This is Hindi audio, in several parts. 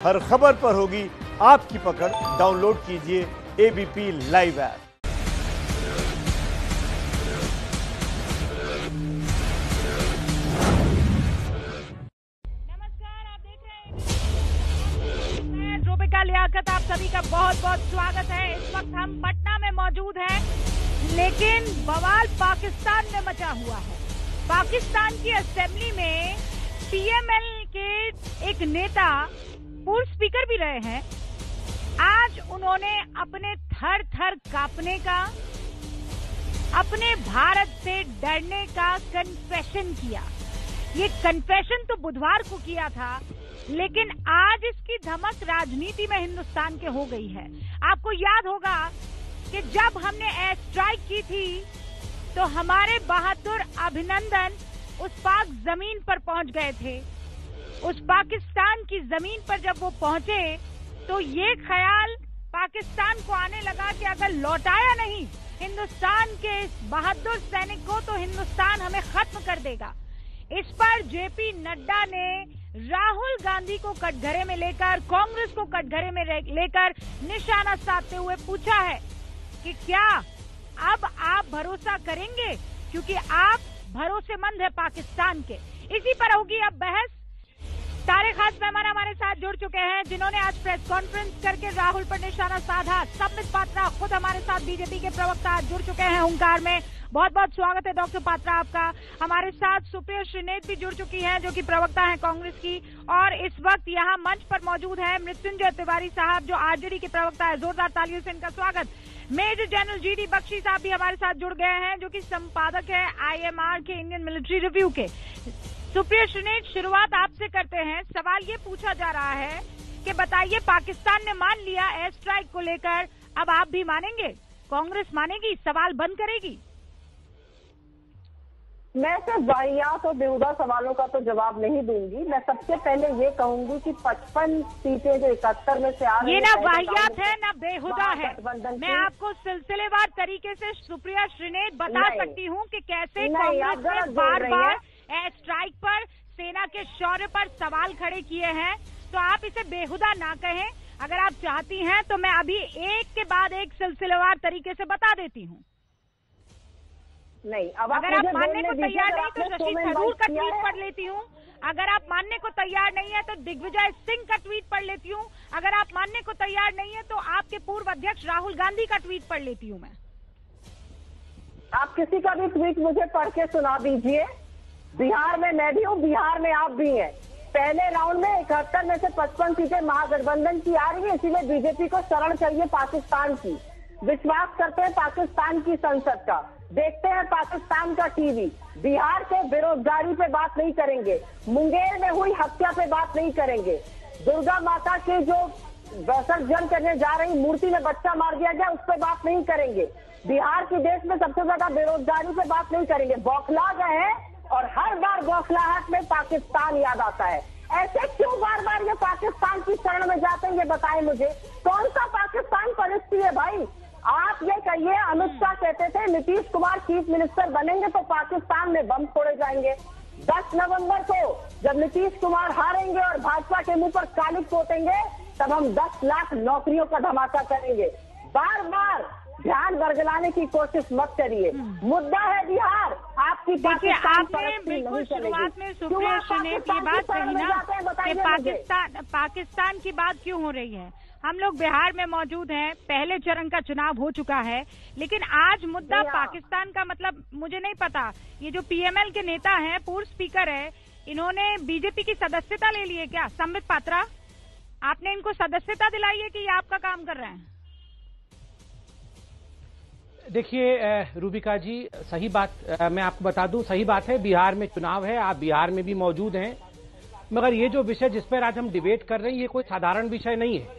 हर खबर पर होगी आपकी पकड़। डाउनलोड कीजिए एबीपी लाइव ऐप। नमस्कार, आप देख रहे हैं मैं रूबिका लियाकत। आप सभी का बहुत बहुत स्वागत है। इस वक्त हम पटना में मौजूद हैं, लेकिन बवाल पाकिस्तान में मचा हुआ है। पाकिस्तान की असेंबली में पीएमएल के एक नेता, पूर्व स्पीकर भी रहे हैं, आज उन्होंने अपने थर थर कांपने का, अपने भारत से डरने का कन्फेशन किया। ये कन्फेशन तो बुधवार को किया था, लेकिन आज इसकी धमक राजनीति में हिंदुस्तान के हो गई है। आपको याद होगा कि जब हमने एयर स्ट्राइक की थी तो हमारे बहादुर अभिनंदन उस पाक जमीन पर पहुंच गए थे। उस पाकिस्तान की जमीन पर जब वो पहुंचे तो ये ख्याल पाकिस्तान को आने लगा कि अगर लौटाया नहीं हिंदुस्तान के इस बहादुर सैनिक को तो हिंदुस्तान हमें खत्म कर देगा। इस पर जेपी नड्डा ने राहुल गांधी को कटघरे में लेकर, कांग्रेस को कटघरे में लेकर निशाना साधते हुए पूछा है कि क्या अब आप भरोसा करेंगे, क्योंकि आप भरोसेमंद है पाकिस्तान के। इसी पर होगी अब बहस। सारे खास मेहमान हमारे साथ जुड़ चुके हैं, जिन्होंने आज प्रेस कॉन्फ्रेंस करके राहुल पर निशाना साधा। संबित पात्रा खुद हमारे साथ, बीजेपी के प्रवक्ता, आज जुड़ चुके हैं हुंकार में। बहुत बहुत स्वागत है डॉक्टर पात्रा आपका। हमारे साथ सुप्रिया श्रीनेत भी जुड़ चुकी हैं, जो कि प्रवक्ता हैं कांग्रेस की, और इस वक्त यहाँ मंच पर मौजूद है मृत्युंजय तिवारी साहब, जो आरजेडी के प्रवक्ता है। जोरदार तालियों से इनका स्वागत। मेजर जनरल जीडी बख्शी साहब भी हमारे साथ जुड़ गए हैं, जो कि संपादक है IMR के, इंडियन मिलिट्री रिव्यू के। सुप्रिया श्रीनेत, शुरुआत आपसे करते हैं। सवाल ये पूछा जा रहा है कि बताइए, पाकिस्तान ने मान लिया एयर स्ट्राइक को लेकर, अब आप भी मानेंगे? कांग्रेस मानेगी? सवाल बंद करेगी? मैं सिर्फ वाहियात और बेहुदा सवालों का तो जवाब नहीं दूंगी। मैं सबसे पहले ये कहूंगी कि 55 सीटें जो 71 में से आ रही ये ना वाहियात है ना बेहुदा है। मैं आपको सिलसिलेवार तरीके से सुप्रिया श्रीनेत बता सकती हूँ कि कैसे कांग्रेस ने बार बार एयर स्ट्राइक पर, सेना के शौर्य पर सवाल खड़े किए हैं। तो आप इसे बेहुदा ना कहें। अगर आप चाहती हैं तो मैं अभी एक के बाद एक सिलसिलेवार तरीके से बता देती हूँ। नहीं, अगर आप मानने को तैयार नहीं तो शशि थरूर का ट्वीट पढ़ लेती हूँ। अगर आप मानने को तैयार नहीं है तो दिग्विजय सिंह का ट्वीट पढ़ लेती हूँ। अगर आप मानने को तैयार नहीं है तो आपके पूर्व अध्यक्ष राहुल गांधी का ट्वीट पढ़ लेती हूँ मैं। आप किसी का भी ट्वीट मुझे पढ़ के सुना दीजिए। बिहार में मैं भी हूँ, बिहार में आप भी हैं। पहले राउंड में 71 में से 55 सीटें महागठबंधन की आ रही है, इसीलिए बीजेपी को शरण चाहिए पाकिस्तान की। विश्वास करते हैं पाकिस्तान की संसद का, देखते हैं पाकिस्तान का टीवी। बिहार के बेरोजगारी पे बात नहीं करेंगे, मुंगेर में हुई हत्या पे बात नहीं करेंगे, दुर्गा माता के जो विसर्जन करने जा रही मूर्ति में बच्चा मार दिया गया उस पर बात नहीं करेंगे। बिहार के देश में सबसे ज्यादा बेरोजगारी पे बात नहीं करेंगे। बौखला गए हैं और हर बार बौखलाहट में पाकिस्तान याद आता है। ऐसे क्यों बार बार ये पाकिस्तान की शरण में जाते हैं, ये बताएं मुझे। कौन सा पाकिस्तान परिस्थिति है भाई? आप ये कहिए, अमित शाह कहते थे नीतीश कुमार चीफ मिनिस्टर बनेंगे तो पाकिस्तान में बम फोड़े जाएंगे। 10 नवंबर को जब नीतीश कुमार हारेंगे और भाजपा के मुंह पर कालिक पोतेंगे, तब हम 10 लाख नौकरियों का धमाका करेंगे। बार बार ध्यान बरगलाने की कोशिश मत करिए। मुद्दा है बिहार। आपकी देखिए, आपने बिल्कुल शुरुआत में सुप्रिया श्रीनेत की बात कही ना कि पाकिस्तान की बात क्यों हो रही है। हम लोग बिहार में मौजूद हैं, पहले चरण का चुनाव हो चुका है, लेकिन आज मुद्दा पाकिस्तान का, मतलब मुझे नहीं पता। ये जो पीएमएल के नेता हैं, पूर्व स्पीकर है, इन्होंने बीजेपी की सदस्यता ले ली है क्या? संबित पात्रा, आपने इनको सदस्यता दिलाई है कि ये आपका काम कर रहे हैं? देखिए रूबिका जी, सही बात मैं आपको बता दूं, सही बात है, बिहार में चुनाव है, आप बिहार में भी मौजूद हैं। मगर ये जो विषय जिस पर आज हम डिबेट कर रहे हैं, ये कोई साधारण विषय नहीं है।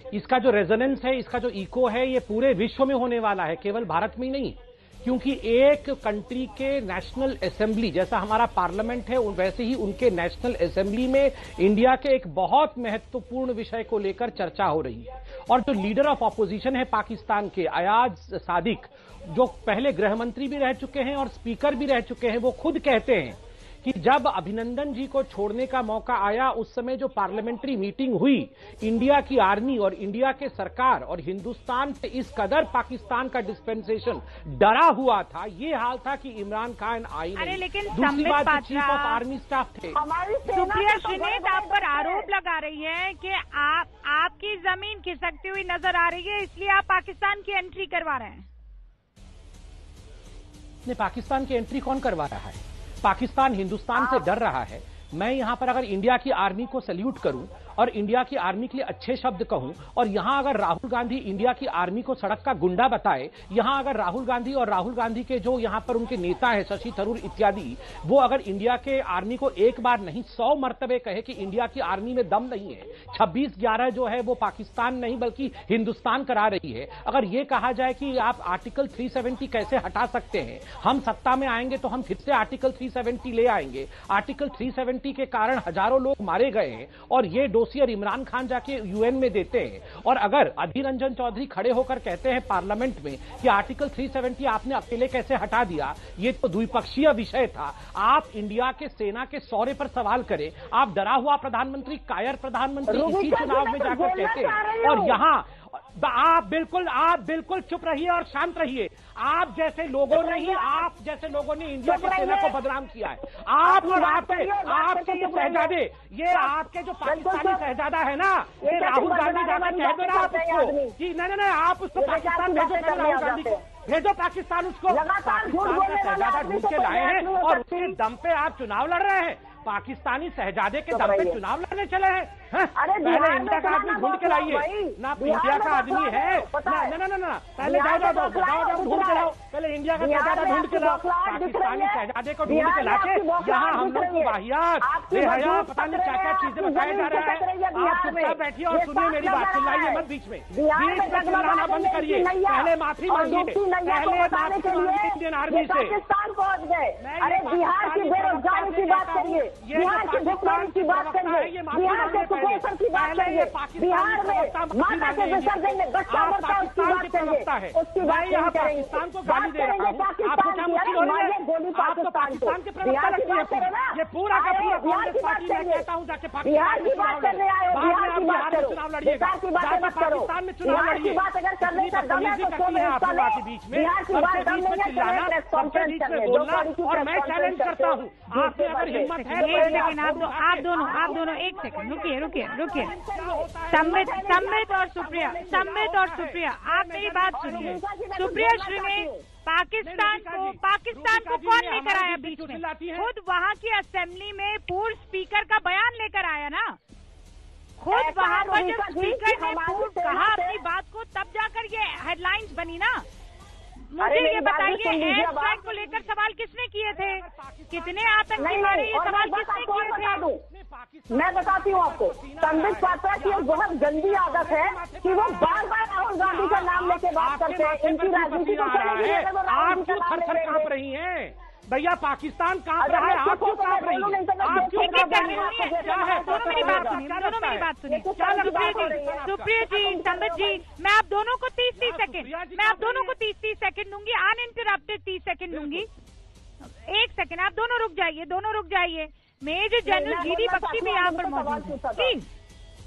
इसका जो रेजोनेंस है, इसका जो इको है, ये पूरे विश्व में होने वाला है, केवल भारत में ही नहीं। क्योंकि एक कंट्री के नेशनल असेंबली, जैसा हमारा पार्लियामेंट है वैसे ही उनके नेशनल असेंबली में इंडिया के एक बहुत महत्वपूर्ण विषय को लेकर चर्चा हो रही है। और जो लीडर ऑफ ऑपोजिशन है पाकिस्तान के, अयाज सादिक, जो पहले गृह मंत्री भी रह चुके हैं और स्पीकर भी रह चुके हैं, वो खुद कहते हैं कि जब अभिनंदन जी को छोड़ने का मौका आया, उस समय जो पार्लियामेंट्री मीटिंग हुई, इंडिया की आर्मी और इंडिया के सरकार और हिंदुस्तान से इस कदर पाकिस्तान का डिस्पेंसेशन डरा हुआ था, ये हाल था कि इमरान खान आई नहीं। लेकिन दूसरी बात, चीफ ऑफ आर्मी स्टाफ थे। सुप्रिया श्रीनेत आप पर आरोप लगा रही है कि आपकी जमीन खिसकती हुई नजर आ रही है, इसलिए आप पाकिस्तान की एंट्री करवा रहे हैं। पाकिस्तान की एंट्री कौन करवा रहा है? पाकिस्तान हिंदुस्तान से डर रहा है। मैं यहां पर अगर इंडिया की आर्मी को सैल्यूट करूं और इंडिया की आर्मी के लिए अच्छे शब्द कहूं, और यहां अगर राहुल गांधी इंडिया की आर्मी को सड़क का गुंडा बताए, यहां अगर राहुल गांधी और राहुल गांधी के जो यहां पर उनके नेता है शशि थरूर इत्यादि, वो अगर इंडिया के आर्मी को एक बार नहीं 100 मर्तबे कहे कि इंडिया की आर्मी में दम नहीं है, 26/11 जो है वो पाकिस्तान नहीं बल्कि हिंदुस्तान करा रही है, अगर ये कहा जाए कि आप आर्टिकल 370 कैसे हटा सकते हैं, हम सत्ता में आएंगे तो हम फिर से आर्टिकल 370 ले आएंगे, आर्टिकल 370 के कारण हजारों लोग मारे गए हैं और ये डोसियर इमरान खान जाके यूएन में देते हैं, और अगर अधीर रंजन चौधरी खड़े होकर कहते हैं पार्लियामेंट में कि आर्टिकल 370 आपने अकेले कैसे हटा दिया, ये तो द्विपक्षीय विषय था। आप इंडिया के सेना के शौर्य पर सवाल करें, आप डरा हुआ प्रधानमंत्री, कायर प्रधानमंत्री इसी चुनाव में जाकर कहते हैं, और यहां आप बिल्कुल चुप रहिए और शांत रहिए। आप जैसे लोगों ने इंडिया की सेना को बदनाम किया है। आपके ये शहजादे, ये आपके जो पाकिस्तानी शहजादा है ना, ये राहुल गांधी जाकर कह दो ना आप उसको कि नहीं आप उसको पाकिस्तान भेजो, राहुल गांधी को भेजो पाकिस्तान, उसको पाकिस्तान का शहजादा ढूंढ के लाए हैं और उसके दम पे आप चुनाव लड़ रहे हैं। पाकिस्तानी शहजादे के दम पे चुनाव लड़ने चले हैं। पहले इंडिया का आदमी ढूंढ के लाइए ना, इंडिया का आदमी है ना, पहले जाओ ढूंढ के लाओ, पहले इंडिया का शहजादा ढूंढ के लाओ, पाकिस्तानी शहजादे को ढूंढ के लाके यहाँ हम लोग को वाहियात बेहया पता नहीं क्या क्या चीजें बताया जा रहा है। आप चुपचाप बैठिए और सुनिए मेरी बात, चिल्लाइए मत बीच में चिल्लाना बंद करिए, पहले माफी मांगिए, पहले माफी मांगिए इंडियन आर्मी से। पाकिस्तान पहुंच गए, अरे बिहार की बेरोजगारी की बात करिए, बिहार की भुखमरी की बात करिए, बिहार के कुपोषण की बात करिए, बिहार में माता के विसर्जन में बच्चा मरता है उसकी बात करिए, उसकी बात नहीं करेंगे। पाकिस्तान को गाली दे रहा हूँ, आपको क्या मुश्किल हो रही है? गोली आप तो पाकिस्तान के प्रवक्ता लगती है, ये पूरा का पूरा कांग्रेस पार्टी मैं कहता हूँ जाके बिहार की बात करने आए हो, बिहार की बात करो, चुनाव लड़िएगा, बिहार की बात मत करो, पाकिस्तान में चुनाव बिहार की बात अगर करने का दम है तो बीच में बिहार की बात दम नहीं है, चिल्लाना, सबके बीच में बोलना, और मैं चैलेंज करता हूँ, आपकी अगर हिम्मत है। लेकिन आप दोनों एक सेकंड रुकिए। सम्मित और सुप्रिया आप मेरी बात सुनिए। सुप्रिया श्रीनेत, पाकिस्तान को कौन लेकर आया बीच में? खुद वहाँ की असेंबली में पूर्व स्पीकर का बयान लेकर आया ना, खुद वहाँ पर जब स्पीकर ने कहा अपनी बात को, तब जाकर ये हेडलाइंस बनी ना। मुझे ये बताइए, एयर स्ट्राइक को लेकर सवाल किसने किए थे? कितने आतंकी मारे, ये सवाल किसने किए थे? मैं बताती हूँ आपको, संबित पात्रा की एक बहुत गंदी आदत है कि वो बार राहुल गांधी का नाम लेके बात करते हैं। इनकी राजनीति को आप क्यों थर-थर कांप रही हैं? भैया पाकिस्तान कांप रहा है, आप क्यों कांप रही हैं? आप क्यों कांप रही हैं? क्या है? दोनों मेरी बात सुनिए। सुप्रिया जी, संबित जी, मैं आप दोनों को 30 सेकंड दूंगी, अनइंटरप्टेड 30 सेकंड दूंगी। एक सेकंड, आप दोनों रुक जाइए। मेजर जनरल जीडी बख्शी भी यहाँ पर मौजूद है। प्लीज,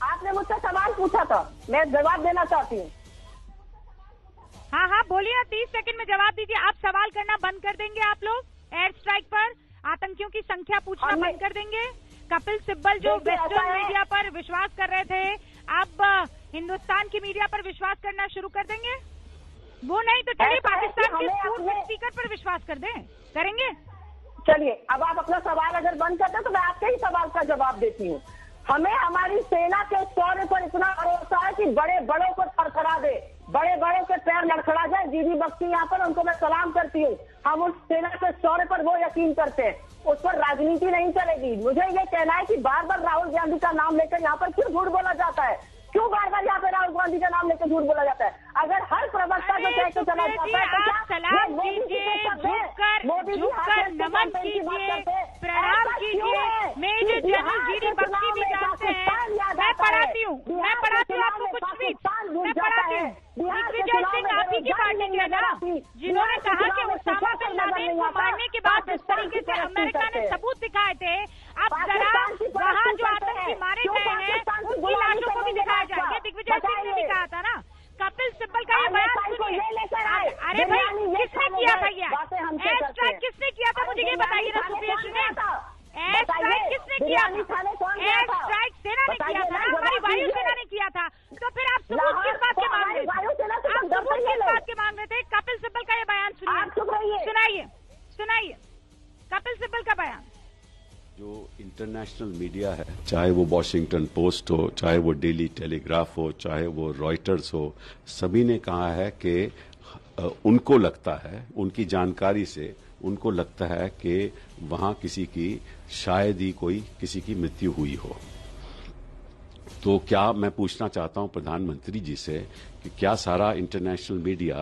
आपने मुझसे सवाल पूछा था, मैं जवाब देना चाहती हूँ। हाँ बोलिए, 30 सेकंड में जवाब दीजिए। आप सवाल करना बंद कर देंगे? आप लोग एयर स्ट्राइक पर आतंकियों की संख्या पूछना बंद कर देंगे? कपिल सिब्बल जो वेस्टर्न मीडिया पर विश्वास कर रहे थे, अब हिंदुस्तान की मीडिया पर विश्वास करना शुरू कर देंगे? वो नहीं तो चलिए पाकिस्तान के पूर्व स्पीकर पर विश्वास कर दें, करेंगे? चलिए, अब आप अपना सवाल अगर बंद करते हैं तो मैं आपके ही सवाल का जवाब देती हूँ। हमें हमारी सेना के शौर्य पर इतना भरोसा है कि बड़े बड़ों को थरथरा दे, बड़े बड़ों के पैर लड़खड़ा जाए। जीडी बख्शी यहाँ पर, उनको मैं सलाम करती हूँ। हम उस सेना के शौर्य पर वो यकीन करते हैं, उस पर राजनीति नहीं चलेगी। मुझे ये कहना है कि बार बार राहुल गांधी का नाम लेकर यहाँ पर क्यों झूठ बोला जाता है? क्यों बार बार यहाँ पे राहुल गांधी का नाम लेकर झूठ बोला जाता है? अगर हर प्रवक्ता जो कह के चला जाता है तो क्या सलाम कीजिए, झुककर नमन कीजिए, प्रणाम कीजिए। मेजर जनरल जीडी बख्शी भी जानते हैं, मैं पढ़ाती हूँ आपको कुछ भी, मैं पढ़ाती हूँ। दिग्विजय सिंह आप ही की पार्टी के ना, जिन्होंने कहा कि उसामा बिन लादेन को मारने के बाद जिस तरीके से अमेरिका ने सबूत दिखाए आए थे। अब जरा वहाँ जो आतंकी मारे गए हैं उनकी लाशों को भी दिखाया जाए। ये दिग्विजय सिंह ने भी कहा था ना। कपिल सिब्बल का ये बयान सुनिए। अरे भाई किसने किया था ये एयर स्ट्राइक? किसने किया था मुझे ये बताइए ना सुप्रिया सुनील। एयर स्ट्राइक किसने किया था? एयर स्ट्राइक सेना ने किया था, हमारी वायुसेना ने किया था। तो फिर आप सबूत किस बात के मांग रहे थे? आप सबूत किस बात के मांग रहे थे? कपिल सिब्बल का ये बयान सुनिए, सुनाइए कपिल सिब्बल का बयान। जो इंटरनेशनल मीडिया है, चाहे वो वॉशिंगटन पोस्ट हो, चाहे वो डेली टेलीग्राफ हो, चाहे वो रॉयटर्स हो, सभी ने कहा है कि उनको लगता है, उनकी जानकारी से उनको लगता है कि वहां किसी की शायद ही कोई किसी की मृत्यु हुई हो। तो क्या मैं पूछना चाहता हूं प्रधानमंत्री जी से कि क्या सारा इंटरनेशनल मीडिया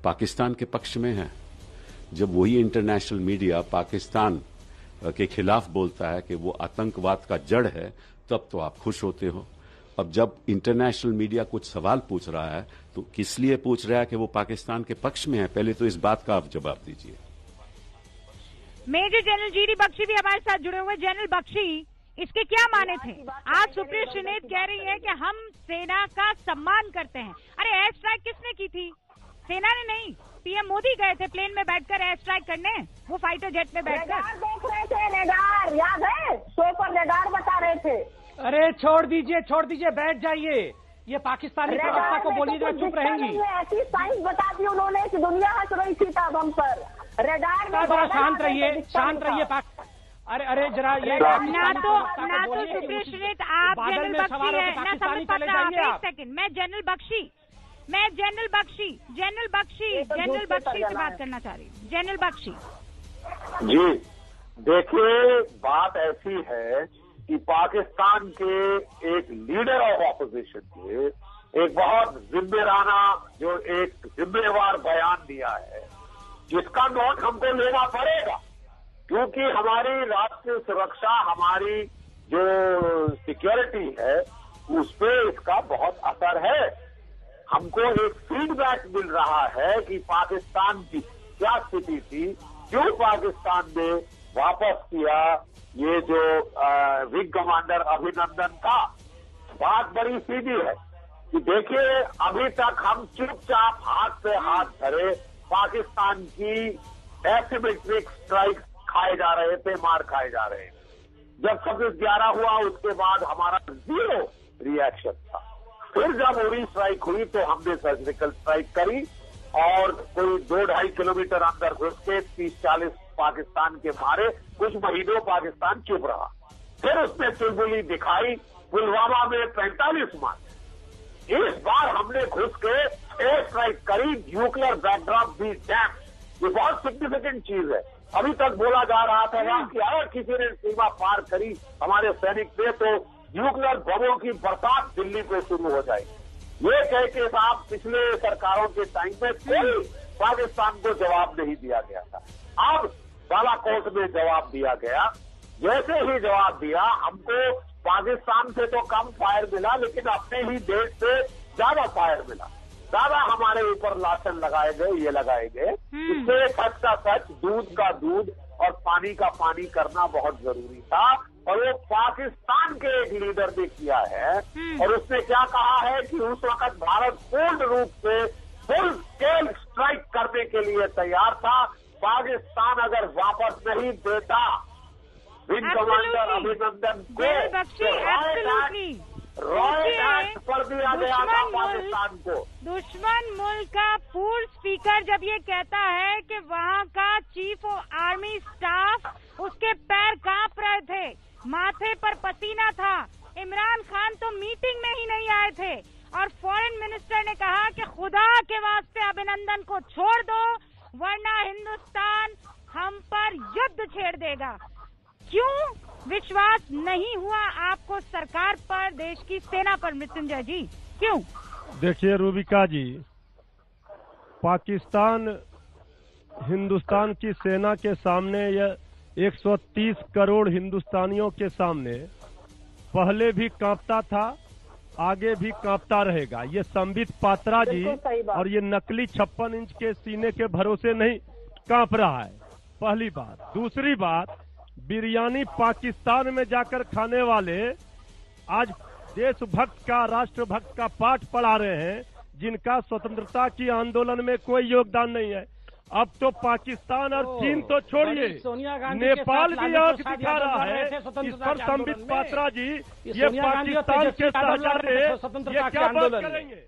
पाकिस्तान के पक्ष में है? जब वही इंटरनेशनल मीडिया पाकिस्तान के खिलाफ बोलता है कि वो आतंकवाद का जड़ है, तब तो आप खुश होते हो। अब जब इंटरनेशनल मीडिया कुछ सवाल पूछ रहा है तो किस लिए पूछ रहा है कि वो पाकिस्तान के पक्ष में है? पहले तो इस बात का आप जवाब दीजिए। मेजर जनरल जीडी बख्शी भी हमारे साथ जुड़े हुए। जनरल बख्शी, इसके क्या माने थे? आज सुप्रिया सुनील कह रही है कि हम सेना का सम्मान करते हैं। अरे एयर स्ट्राइक किसने की थी? सेना ने नहीं, पीएम मोदी गए थे प्लेन में बैठकर एयर स्ट्राइक करने, वो फाइटर जेट में बैठकर देख रहे थे। रेडार याद है? शो पर रेडार बता रहे थे। अरे छोड़ दीजिए, बैठ जाइए। ये पाकिस्तानी प्रवक्ता को बोलिए जो चुप रहेंगी। ऐसी साइंस बता दी उन्होंने कि दुनिया हंस रही थी तब हम पर। रेडार में बड़ा शांत रहिए। अरे जरा ये ना तो सुप्रिया सुनील आप जनरल बख्शी है ना समझ पा रहे हैं। एक सेकंड, मैं जनरल बख्शी से बात करना चाह रही हूँ। जनरल बख्शी जी, देखिए बात ऐसी है कि पाकिस्तान के एक लीडर ऑफ ऑपोजिशन के एक बहुत जिम्मेदाराना, जो एक जिम्मेवार बयान दिया है, जिसका नोट हमको लेना पड़ेगा, क्योंकि हमारी राष्ट्रीय सुरक्षा, हमारी जो सिक्योरिटी है, उस पर इसका बहुत असर है। हमको एक फीडबैक मिल रहा है कि पाकिस्तान की क्या स्थिति थी, क्यों पाकिस्तान ने वापस किया ये जो विंग कमांडर अभिनंदन का। बात बड़ी सीधी है कि देखिए, अभी तक हम चुपचाप हाथ पे हाथ धरे पाकिस्तान की एसिमेट्रिक स्ट्राइक खाए जा रहे थे, मार खाए जा रहे थे। जब 26/11 हुआ उसके बाद हमारा 0 रिएक्शन था। फिर जब उरी स्ट्राइक हुई तो हमने सर्जिकल स्ट्राइक करी और कोई 2-2.5 किलोमीटर अंदर घुस के 30-40 पाकिस्तान के मारे। कुछ महीनों पाकिस्तान चुप रहा, फिर उसने चुलबुली दिखाई, पुलवामा में 45 मारे। इस बार हमने घुस के एयर स्ट्राइक करी, न्यूक्लियर बैकड्रॉप भी डैम। ये बहुत सिग्निफिकेंट चीज है। अभी तक बोला जा रहा था ना कि अगर किसी ने सीमा पार करी हमारे सैनिक ने तो न्यूक्लियर बमों की बरसात दिल्ली पे शुरू हो जाएगी। ये कह के साहब पिछले सरकारों के टाइम में कोई पाकिस्तान को जवाब नहीं दिया गया था। अब बालाकोट में जवाब दिया गया। जैसे ही जवाब दिया, हमको पाकिस्तान से तो कम फायर मिला, लेकिन अपने ही देश से ज्यादा फायर मिला। ज्यादा हमारे ऊपर लाशन लगाए गए, ये लगाए गए। इससे सच का सच, दूध का दूध और पानी का पानी करना बहुत जरूरी था। और वो पाकिस्तान के एक लीडर ने किया है। और उसने क्या कहा है कि उस वक्त भारत पूर्ण रूप से फुल स्केल स्ट्राइक करने के लिए तैयार था। पाकिस्तान अगर वापस नहीं देता विंग कमांडर अभिनंदन को, रॉयल कर दिया गया था पाकिस्तान को। दुश्मन मुल्क का पूर्व स्पीकर जब ये कहता है कि वहाँ का चीफ ऑफ आर्मी स्टाफ, उसके पैर कांप रहे थे, माथे पर पसीना था। इमरान खान तो मीटिंग में ही नहीं आए थे और फॉरेन मिनिस्टर ने कहा कि खुदा के वास्ते अभिनंदन को छोड़ दो, वरना हिंदुस्तान हम पर युद्ध छेड़ देगा। क्यों विश्वास नहीं हुआ आपको सरकार पर, देश की सेना पर? मृत्युंजय जी, क्यों? देखिए रूबिका जी, पाकिस्तान हिंदुस्तान की सेना के सामने या 130 करोड़ हिंदुस्तानियों के सामने पहले भी कांपता था, आगे भी कांपता रहेगा। ये संबित पात्रा जी और ये नकली 56 इंच के सीने के भरोसे नहीं कांप रहा है, पहली बात। दूसरी बात, बिरयानी पाकिस्तान में जाकर खाने वाले आज देशभक्त का, राष्ट्रभक्त का पाठ पढ़ा रहे हैं, जिनका स्वतंत्रता की आंदोलन में कोई योगदान नहीं है। अब तो पाकिस्तान और चीन तो छोड़िए, नेपाल भी आंख दिखा रहा है। इस पर संबित पात्रा जी, ये पाकिस्तान के शहजादे ये क्या बात करेंगे?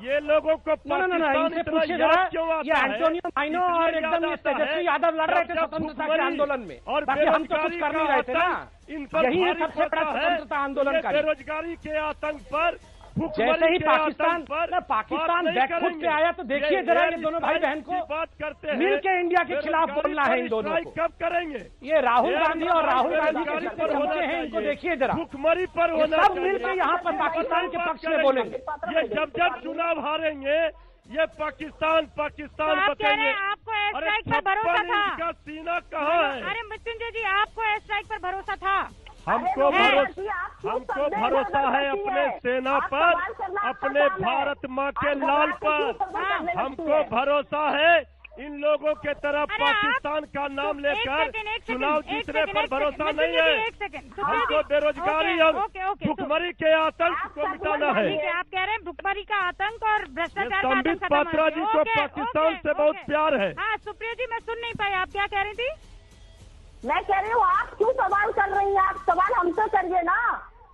ये लोगों को पाकिस्तान इतना याद क्यों आता है? एंटोनियो माइनो और एकदम तेजस्वी यादव लड़ रहे थे स्वतंत्रता के आंदोलन में, और हम तो कुछ कर नहीं रहे थे ना। यही सबसे बड़ा स्वतंत्रता आंदोलन का। बेरोजगारी के आतंक पर जैसे ही पाकिस्तान बैकफुट पे आया तो देखिए जरा ये दोनों भाई बहन को बात करते हैं, मिल के इंडिया के खिलाफ बोलना है इन दोनों को। कब करेंगे? ये राहुल गांधी और राहुल गांधी के जितने चमचे हैं इनको देखिए जरा, भुखमरी पर होना सब मिल के यहाँ पर पाकिस्तान के पक्ष में बोलेंगे। ये जब चुनाव हारेंगे ये पाकिस्तान बचेंगे। आपको एयर स्ट्राइक पर भरोसा था? सीना कहाँ है? अरे मृत्युंजय जी, आपको एयर स्ट्राइक पर भरोसा था? हमको भरोसा है अपने सेना पर, अपने भारत माँ के लाल पर। हमको भरोसा है इन लोगों के तरफ पाकिस्तान का नाम लेकर चुनाव जीतने पर भरोसा नहीं है। हमको बेरोजगारी और भुखमरी के आतंक को मिटाना है। आप कह रहे हैं भुखमरी का आतंक और भ्रष्टाचार का संबित पात्रा जी को पाकिस्तान से बहुत प्यार है। हाँ सुप्रिया जी, मैं सुन नहीं पाई, आप क्या कह रही थी? मैं कह रही हूँ आप क्यों सवाल कर रही हैं? आप सवाल हमसे करिए ना,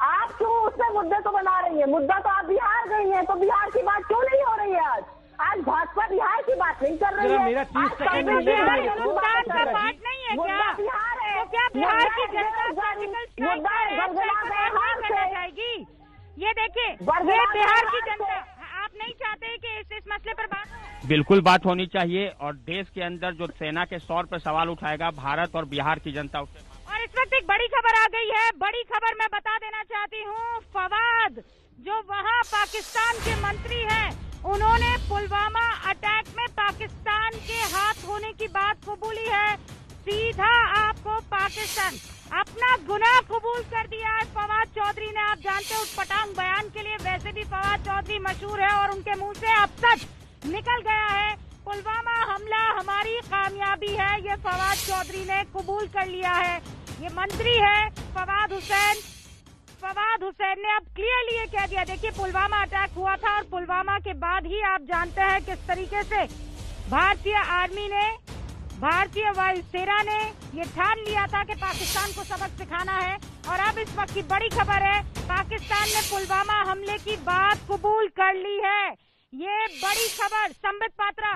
आप क्यों उससे मुद्दे को बना रही हैं? मुद्दा तो आप बिहार गई हैं, तो बिहार की बात क्यों नहीं हो रही है? आज भाजपा बिहार की बात नहीं कर रही है। मेरा 30 सेकंड हिंदुस्तान का पार्ट नहीं है क्या? बिहार है, तो क्या बिहार की जनता करना चाहेगी? ये देखिए, ये बिहार की जनता, आप नहीं चाहते कि इस मसले पर बात? बिल्कुल बात होनी चाहिए, और देश के अंदर जो सेना के तौर पर सवाल उठाएगा भारत और बिहार की जनता उसे। और इस वक्त एक बड़ी खबर आ गई है। बड़ी खबर मैं बता देना चाहती हूँ। फवाद जो वहाँ पाकिस्तान के मंत्री हैं, उन्होंने पुलवामा अटैक में पाकिस्तान के हाथ होने की बात कबूली है। सीधा आपको पाकिस्तान अपना गुनाह कबूल कर दिया है फवाद चौधरी ने। आप जानते हैं उस पटांग बयान के लिए वैसे भी फवाद चौधरी मशहूर है और उनके मुंह से अब सच निकल गया है। पुलवामा हमला हमारी कामयाबी है, ये फवाद चौधरी ने कबूल कर लिया है। ये मंत्री है फवाद हुसैन ने अब क्लियरली ये कह दिया। देखिए, पुलवामा अटैक हुआ था और पुलवामा के बाद ही आप जानते हैं किस तरीके से भारतीय आर्मी ने, भारतीय वायुसेना ने ये ठान लिया था कि पाकिस्तान को सबक सिखाना है। और अब इस वक्त की बड़ी खबर है, पाकिस्तान ने पुलवामा हमले की बात कबूल कर ली है। ये बड़ी खबर। संबित पात्रा,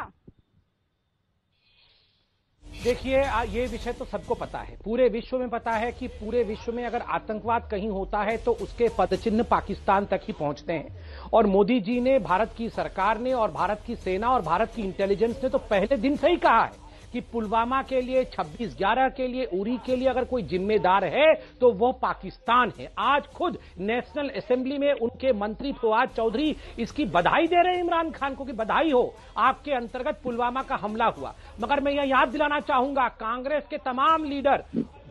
देखिए, ये विषय तो सबको पता है, पूरे विश्व में पता है कि पूरे विश्व में अगर आतंकवाद कहीं होता है तो उसके पदचिन्ह पाकिस्तान तक ही पहुंचते हैं। और मोदी जी ने, भारत की सरकार ने और भारत की सेना और भारत की इंटेलिजेंस ने तो पहले दिन से ही कहा है कि पुलवामा के लिए, 26/11 के लिए, उरी के लिए अगर कोई जिम्मेदार है तो वो पाकिस्तान है। आज खुद नेशनल असेंबली में उनके मंत्री फवाद चौधरी इसकी बधाई दे रहे हैं इमरान खान को कि बधाई हो, आपके अंतर्गत पुलवामा का हमला हुआ। मगर मैं यह याद दिलाना चाहूंगा, कांग्रेस के तमाम लीडर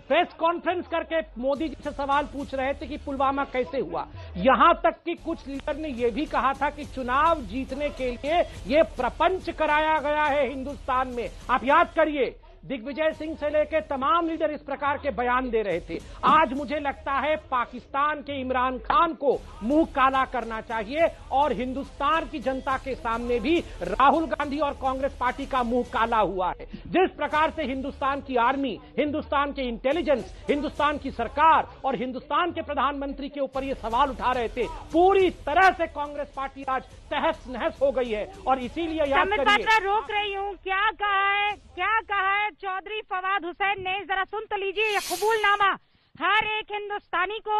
प्रेस कॉन्फ्रेंस करके मोदी जी से सवाल पूछ रहे थे कि पुलवामा कैसे हुआ। यहां तक कि कुछ लीडर ने यह भी कहा था कि चुनाव जीतने के लिए यह प्रपंच कराया गया है हिंदुस्तान में। आप याद करिए, दिग्विजय सिंह से लेकर तमाम लीडर इस प्रकार के बयान दे रहे थे। आज मुझे लगता है पाकिस्तान के इमरान खान को मुंह काला करना चाहिए और हिंदुस्तान की जनता के सामने भी राहुल गांधी और कांग्रेस पार्टी का मुंह काला हुआ है। जिस प्रकार से हिंदुस्तान की आर्मी, हिंदुस्तान के इंटेलिजेंस, हिंदुस्तान की सरकार और हिंदुस्तान के प्रधानमंत्री के ऊपर ये सवाल उठा रहे थे, पूरी तरह से कांग्रेस पार्टी आज तहस नहस हो गई है। और इसीलिए याद करिए, रोक रही हूँ, क्या कहा है चौधरी फवाद हुसैन ने, जरा सुन तो लीजिए ये कबूलनामा। हर एक हिंदुस्तानी को,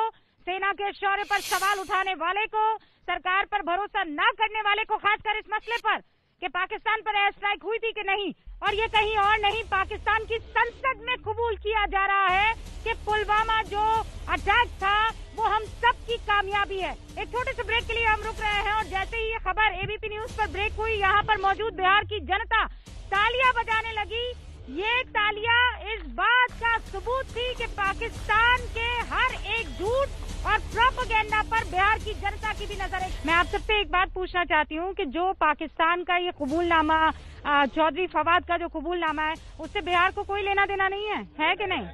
सेना के शौर्य पर सवाल उठाने वाले को, सरकार पर भरोसा न करने वाले को, खासकर इस मसले पर कि पाकिस्तान पर एयर स्ट्राइक हुई थी कि नहीं, और ये कहीं और नहीं, पाकिस्तान की संसद में कबूल किया जा रहा है कि पुलवामा जो अटैक था वो हम सब की कामयाबी है। एक छोटे से ब्रेक के लिए हम रुक रहे हैं और जैसे ही ये खबर एबीपी न्यूज पर ब्रेक हुई, यहाँ पर मौजूद बिहार की जनता तालियां बजाने लगी। ये तालियां इस बात का सबूत थी कि पाकिस्तान के हर एक झूठ और प्रोपेगेंडा पर बिहार की जनता की भी नजर है। मैं आप सबसे एक बात पूछना चाहती हूँ कि जो पाकिस्तान का ये कबूलनामा, चौधरी फवाद का जो कबूलनामा है, उससे बिहार को कोई लेना देना नहीं है कि नहीं?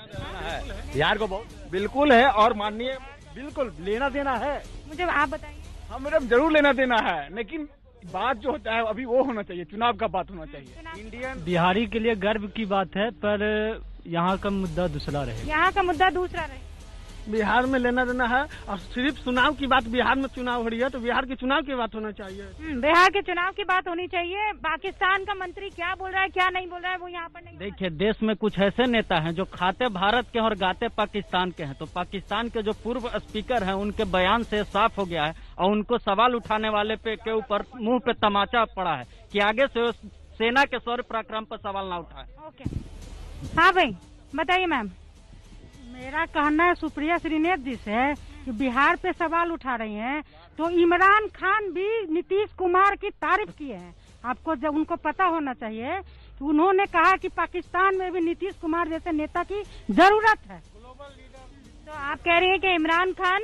बिहार को बहुत बिल्कुल है और माननीय बिल्कुल लेना देना है। मुझे आप बताइए। हाँ मैडम जरूर लेना देना है, लेकिन बात जो होता है अभी वो होना चाहिए, चुनाव का बात होना चाहिए। इंडियन बिहारी के लिए गर्व की बात है, पर यहाँ का मुद्दा दूसरा रहे। यहाँ का मुद्दा दूसरा रहे। बिहार में लेना देना है और सिर्फ चुनाव की बात, बिहार में चुनाव हो रही है तो बिहार के चुनाव की बात होना चाहिए। बिहार के चुनाव की बात होनी चाहिए। पाकिस्तान का मंत्री क्या बोल रहा है क्या नहीं बोल रहा है वो यहाँ पर नहीं। देखिए, देश में कुछ ऐसे नेता हैं जो खाते भारत के और गाते पाकिस्तान के हैं, तो पाकिस्तान के जो पूर्व स्पीकर हैं उनके बयान से साफ हो गया है और उनको सवाल उठाने वाले के ऊपर मुंह पे तमाचा पड़ा है कि आगे से सेना के शौर्य पराक्रम पर सवाल ना उठाए। ओके, हाँ भाई बताइए मैम। मेरा कहना है सुप्रिया श्रीनेत जी से कि बिहार पे सवाल उठा रही हैं, तो इमरान खान भी नीतीश कुमार की तारीफ किए हैं। आपको जब उनको पता होना चाहिए कि उन्होंने कहा कि पाकिस्तान में भी नीतीश कुमार जैसे नेता की जरूरत है। तो आप कह रही हैं कि इमरान खान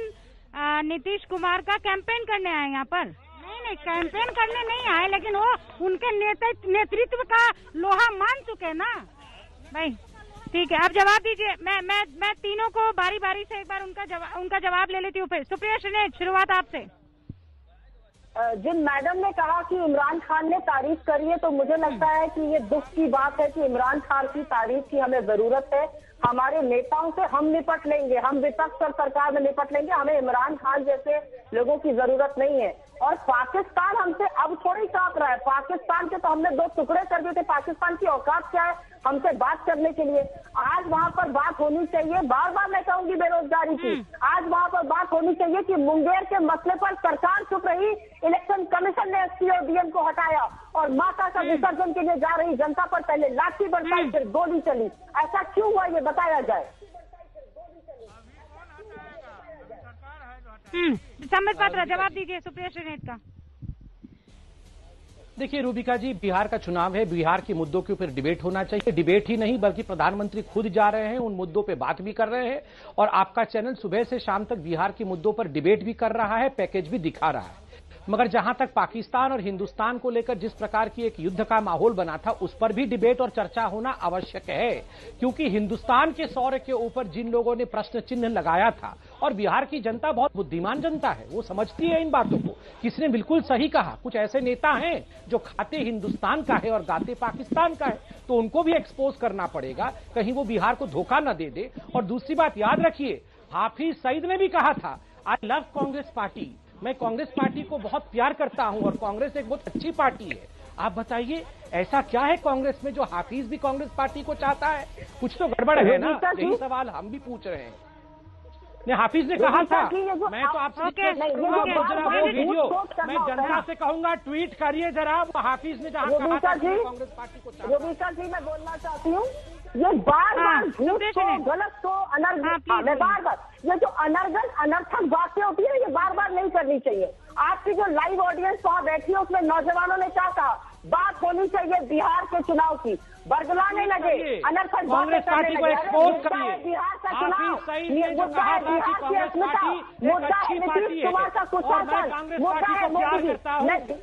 नीतीश कुमार का कैंपेन करने आए यहाँ पर? नहीं, कैंपेन करने नहीं आए, लेकिन वो उनके नेतृत्व का लोहा मान चुके ना भाई। ठीक है, आप जवाब दीजिए। मैं तीनों को बारी बारी से एक बार उनका जवाब ले लेती हूँ। फिर सुप्रिया श्रीनेत, शुरुआत आपसे। जिन मैडम ने कहा कि इमरान खान ने तारीफ करी है, तो मुझे लगता है कि ये दुख की बात है कि इमरान खान की तारीफ की हमें जरूरत है। हमारे नेताओं से हम निपट लेंगे, हम विपक्ष और सरकार में निपट लेंगे, हमें इमरान खान जैसे लोगों की जरूरत नहीं है। और पाकिस्तान हमसे अब थोड़ी कांप रहा है। पाकिस्तान के तो हमने 2 टुकड़े कर दिए थे। पाकिस्तान की औकात क्या है हमसे बात करने के लिए? आज वहाँ पर बात होनी चाहिए। बार बार मैं कहूंगी बेरोजगारी की, आज वहाँ पर बात होनी चाहिए कि मुंगेर के मसले पर सरकार चुप रही, इलेक्शन कमीशन ने एसपी और डीएम को हटाया और माता का विसर्जन के लिए जा रही जनता पर पहले लाठी बरसाई फिर गोली चली। ऐसा क्यों हुआ ये बताया जाए। सम्मत पात्रा, जवाब दीजिए सुप्रिया श्रीनेत का। देखिए रूबिका जी, बिहार का चुनाव है, बिहार के मुद्दों के ऊपर डिबेट होना चाहिए। डिबेट ही नहीं बल्कि प्रधानमंत्री खुद जा रहे हैं, उन मुद्दों पे बात भी कर रहे हैं और आपका चैनल सुबह से शाम तक बिहार के मुद्दों पर डिबेट भी कर रहा है, पैकेज भी दिखा रहा है। मगर जहां तक पाकिस्तान और हिंदुस्तान को लेकर जिस प्रकार की एक युद्ध का माहौल बना था, उस पर भी डिबेट और चर्चा होना आवश्यक है, क्योंकि हिंदुस्तान के शौर्य के ऊपर जिन लोगों ने प्रश्न चिन्ह लगाया था, और बिहार की जनता बहुत बुद्धिमान जनता है, वो समझती है इन बातों को। किसने बिल्कुल सही कहा, कुछ ऐसे नेता हैं जो खाते हिंदुस्तान का है और गाते पाकिस्तान का है, तो उनको भी एक्सपोज करना पड़ेगा, कहीं वो बिहार को धोखा न दे दे। और दूसरी बात याद रखिए, हाफिज सईद ने भी कहा था, आई लव कांग्रेस पार्टी, मैं कांग्रेस पार्टी को बहुत प्यार करता हूं और कांग्रेस एक बहुत अच्छी पार्टी है। आप बताइए ऐसा क्या है कांग्रेस में जो हाफिज भी कांग्रेस पार्टी को चाहता है? कुछ तो गड़बड़ है ना, यही सवाल हम भी पूछ रहे हैं। ने हाफिज ने कहा था, मैं तो आपसे वो वीडियो मैं जनता से कहूंगा ट्वीट करिए जरा, वो हाफिज ने जहाँ कहा था कांग्रेस पार्टी को चाहता है। रूबिका जी, मैं बोलना चाहती हूँ, ये बार बार झूठ को, गलत को, मैं बार बार ये जो अनर्गल अनर्थक बातें होती है ये बार बार नहीं करनी चाहिए। आपकी जो लाइव ऑडियंस वहाँ बैठी है उसमें नौजवानों ने क्या कहा, बात होनी चाहिए बिहार के चुनाव की, बरगलाने लगे, अनर्थक कांग्रेस पार्टी को एक्सपोज करिए। बिहार का चुनाव, मुद्दा है बिहार की अस्मिता, मुद्दा है नीतीश कुमार का कुशासन, मुद्दा है मोदी जी।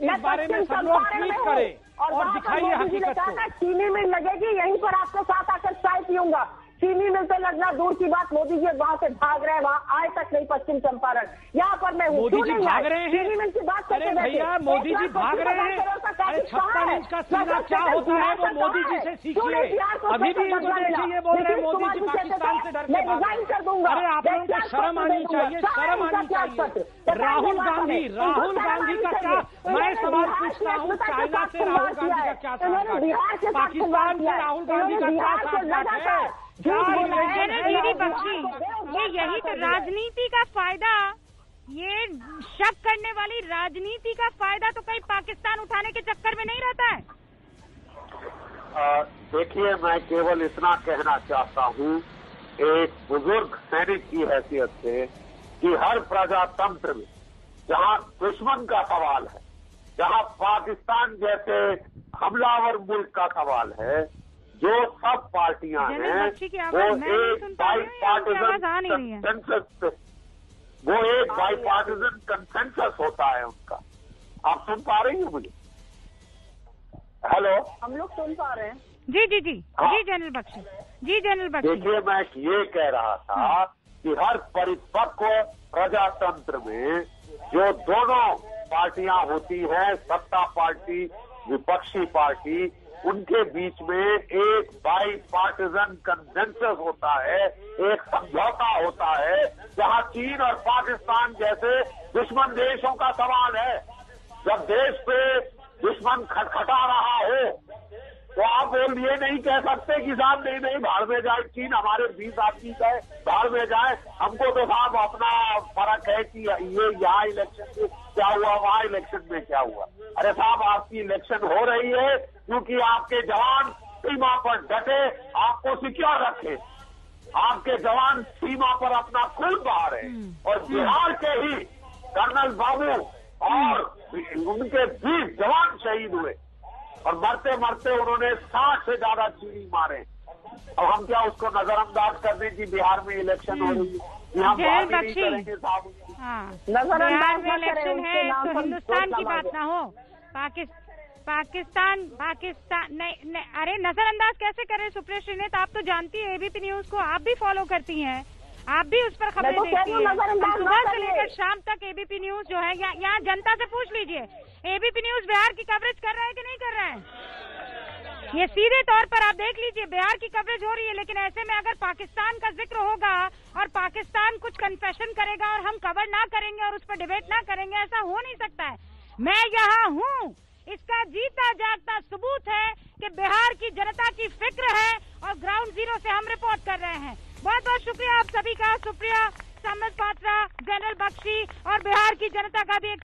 इस बारे में सब लोग ट्वीट करें और दिखाइए हकीकत को। चीनी मिल लगेगी, यहीं पर आपके साथ आकर चाय पीऊंगा। चीनी मिल तो लगना दूर की बात, मोदी जी वहाँ से भाग रहे हैं, वहाँ आए तक नहीं पश्चिम चंपारण, यहाँ पर मैं हूँ। मोदी जी भाग रहे हैं, चीनी मिल की बात करके भैया मोदी जी भाग रहे हैं। 56 इंच का सीना क्या होता है वो मोदी जी से सीखिए। अभी भी इनको देखिए, ये बोल रहे हैं मोदी जी पाकिस्तान से डर के भाग रहे हैं। अरे आप लोगों को शर्म आनी चाहिए, शर्म आनी चाहिए। राहुल गांधी का क्या, मैं सवाल पूछता हूँ, चाइना से राहुल गांधी का क्या साथ है, पाकिस्तान से राहुल गांधी का क्या साथ है? दीदी बख्शी, ये यही तो राजनीति का फायदा, ये शक करने वाली राजनीति का फायदा तो कहीं पाकिस्तान उठाने के चक्कर में नहीं रहता है। देखिए, मैं केवल इतना कहना चाहता हूँ एक बुजुर्ग सैनिक की हैसियत से कि हर प्रजातंत्र में जहाँ दुश्मन का सवाल है, जहाँ पाकिस्तान जैसे हमलावर मुल्क का सवाल है, जो सब पार्टियां हैं वो एक बाईपार्टिजन कंसेंसस होता है उनका। आप सुन पा रही हैं मुझे? हेलो, हम लोग सुन पा रहे हैं। जी जी जी हाँ। जी जनरल बख्शी, जी जनरल बख्शी। देखिए, मैं ये कह रहा था कि हर परिपक्व प्रजातंत्र में जो दोनों पार्टियां होती हैं, सत्ता पार्टी, विपक्षी पार्टी, उनके बीच में एक बाई पार्टीजन कंसेंसस होता है, एक समझौता होता है, जहां चीन और पाकिस्तान जैसे दुश्मन देशों का सवाल है। जब देश पे दुश्मन खटखटा रहा हो तो आप वो ये नहीं कह सकते कि साहब नहीं भाड़ में जाए, चीन हमारे 20 आदमी गए, भाड़ में जाए। हमको तो साहब अपना फर्क है कि ये यहाँ इलेक्शन में क्या हुआ, वहाँ इलेक्शन में क्या हुआ। अरे साहब, आपकी इलेक्शन हो रही है क्योंकि आपके जवान सीमा पर डटे, आपको सिक्योर रखे। आपके जवान सीमा पर अपना खून बहा रहे और बिहार के ही कर्नल बाबू और उनके 20 जवान शहीद हुए और मरते मरते उन्होंने 60 से ज्यादा चीनी मारे। अब हम क्या उसको नजरअंदाज कर दें कि बिहार में इलेक्शन हो रही है? हम बात नहीं करेंगे साहब। हाँ, बिहार में इलेक्शन है तो हिंदुस्तान की बात ना हो। पाकिस्तान नहीं, अरे नजरअंदाज कैसे करें सुप्रिया श्रीनेत? आप तो जानती है एबीपी न्यूज को, आप भी फॉलो करती हैं, आप भी उस पर खबरें देखती हैं। सुबह से लेकर शाम तक एबीपी न्यूज जो है, यहाँ जनता से पूछ लीजिए, एबीपी न्यूज बिहार की कवरेज कर रहा है कि नहीं कर रहा है? ये सीधे तौर पर आप देख लीजिए, बिहार की कवरेज हो रही है। लेकिन ऐसे में अगर पाकिस्तान का जिक्र होगा और पाकिस्तान कुछ कन्फेशन करेगा और हम कवर ना करेंगे और उस पर डिबेट ना करेंगे, ऐसा हो नहीं सकता है। मैं यहाँ हूँ, इसका जीता जागता सबूत है कि बिहार की जनता की फिक्र है और ग्राउंड जीरो से हम रिपोर्ट कर रहे हैं। बहुत बहुत शुक्रिया आप सभी का, सुप्रिया, सामंत पात्रा, जनरल बख्शी और बिहार की जनता का भी एक